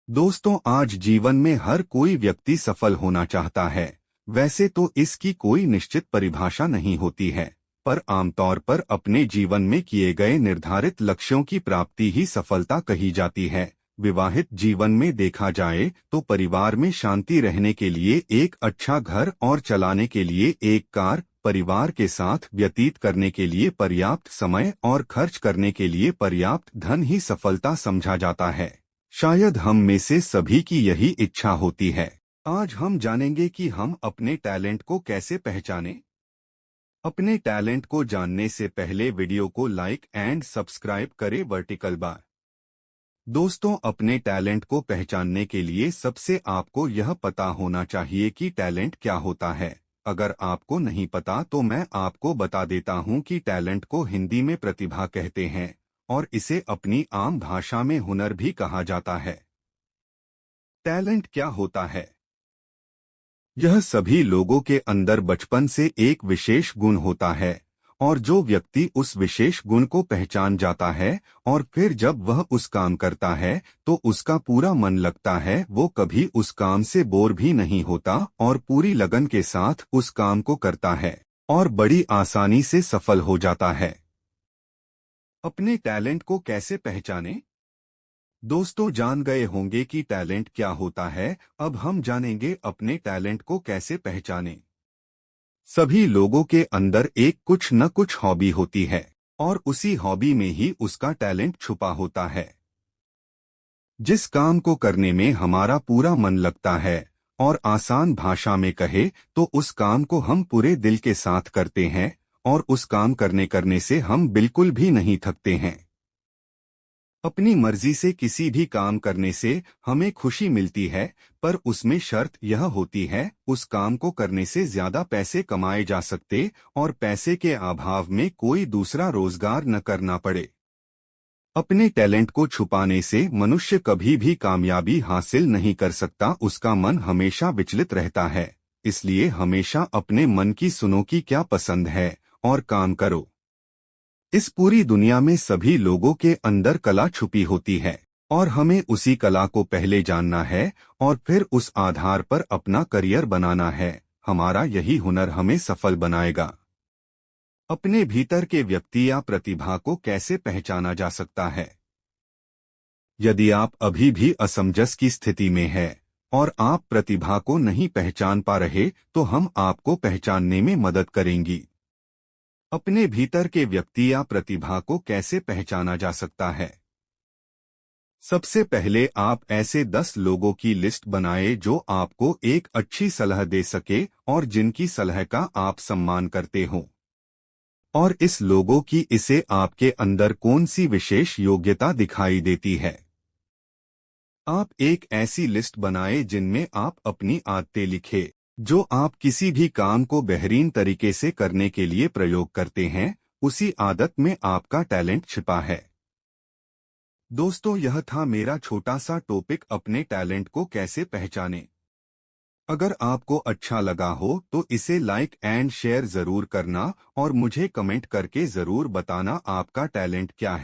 दोस्तों, आज जीवन में हर कोई व्यक्ति सफल होना चाहता है। वैसे तो इसकी कोई निश्चित परिभाषा नहीं होती है, पर आमतौर पर अपने जीवन में किए गए निर्धारित लक्ष्यों की प्राप्ति ही सफलता कही जाती है। विवाहित जीवन में देखा जाए तो परिवार में शांति रहने के लिए एक अच्छा घर और चलाने के लिए एक कार, परिवार के साथ व्यतीत करने के लिए पर्याप्त समय और खर्च करने के लिए पर्याप्त धन ही सफलता समझा जाता है। शायद हम में से सभी की यही इच्छा होती है। आज हम जानेंगे कि हम अपने टैलेंट को कैसे पहचानें। अपने टैलेंट को जानने से पहले वीडियो को लाइक एंड सब्सक्राइब करें। Vertical bar. दोस्तों, अपने टैलेंट को पहचानने के लिए सबसे आपको यह पता होना चाहिए कि टैलेंट क्या होता है। अगर आपको नहीं पता तो मैं आपको बता देता हूं कि टैलेंट को हिंदी में प्रतिभा कहते हैं और इसे अपनी आम भाषा में हुनर भी कहा जाता है। टैलेंट क्या होता है? यह सभी लोगों के अंदर बचपन से एक विशेष गुण होता है और जो व्यक्ति उस विशेष गुण को पहचान जाता है और फिर जब वह उस काम करता है तो उसका पूरा मन लगता है, वो कभी उस काम से बोर भी नहीं होता और पूरी लगन के साथ उस काम को करता है और बड़ी आसानी से सफल हो जाता है। अपने टैलेंट को कैसे पहचानें? दोस्तों, जान गए होंगे कि टैलेंट क्या होता है। अब हम जानेंगे अपने टैलेंट को कैसे पहचानें। सभी लोगों के अंदर एक कुछ न कुछ हॉबी होती है और उसी हॉबी में ही उसका टैलेंट छुपा होता है। जिस काम को करने में हमारा पूरा मन लगता है और आसान भाषा में कहे तो उस काम को हम पूरे दिल के साथ करते हैं और उस काम करने से हम बिल्कुल भी नहीं थकते हैं। अपनी मर्जी से किसी भी काम करने से हमें खुशी मिलती है, पर उसमें शर्त यह होती है उस काम को करने से ज्यादा पैसे कमाए जा सकते और पैसे के अभाव में कोई दूसरा रोजगार न करना पड़े। अपने टैलेंट को छुपाने से मनुष्य कभी भी कामयाबी हासिल नहीं कर सकता, उसका मन हमेशा विचलित रहता है। इसलिए हमेशा अपने मन की सुनो कि क्या पसंद है और काम करो। इस पूरी दुनिया में सभी लोगों के अंदर कला छुपी होती है और हमें उसी कला को पहले जानना है और फिर उस आधार पर अपना करियर बनाना है। हमारा यही हुनर हमें सफल बनाएगा। अपने भीतर के व्यक्ति या प्रतिभा को कैसे पहचाना जा सकता है? यदि आप अभी भी असमंजस की स्थिति में हैं और आप प्रतिभा को नहीं पहचान पा रहे तो हम आपको पहचानने में मदद करेंगी। अपने भीतर के व्यक्ति या प्रतिभा को कैसे पहचाना जा सकता है? सबसे पहले आप ऐसे 10 लोगों की लिस्ट बनाएं जो आपको एक अच्छी सलाह दे सके और जिनकी सलाह का आप सम्मान करते हो। और इस लोगों की इसे आपके अंदर कौन सी विशेष योग्यता दिखाई देती है। आप एक ऐसी लिस्ट बनाएं जिनमें आप अपनी आदतें लिखें जो आप किसी भी काम को बेहतरीन तरीके से करने के लिए प्रयोग करते हैं। उसी आदत में आपका टैलेंट छिपा है। दोस्तों, यह था मेरा छोटा सा टॉपिक, अपने टैलेंट को कैसे पहचानें। अगर आपको अच्छा लगा हो तो इसे लाइक एंड शेयर जरूर करना और मुझे कमेंट करके जरूर बताना आपका टैलेंट क्या है।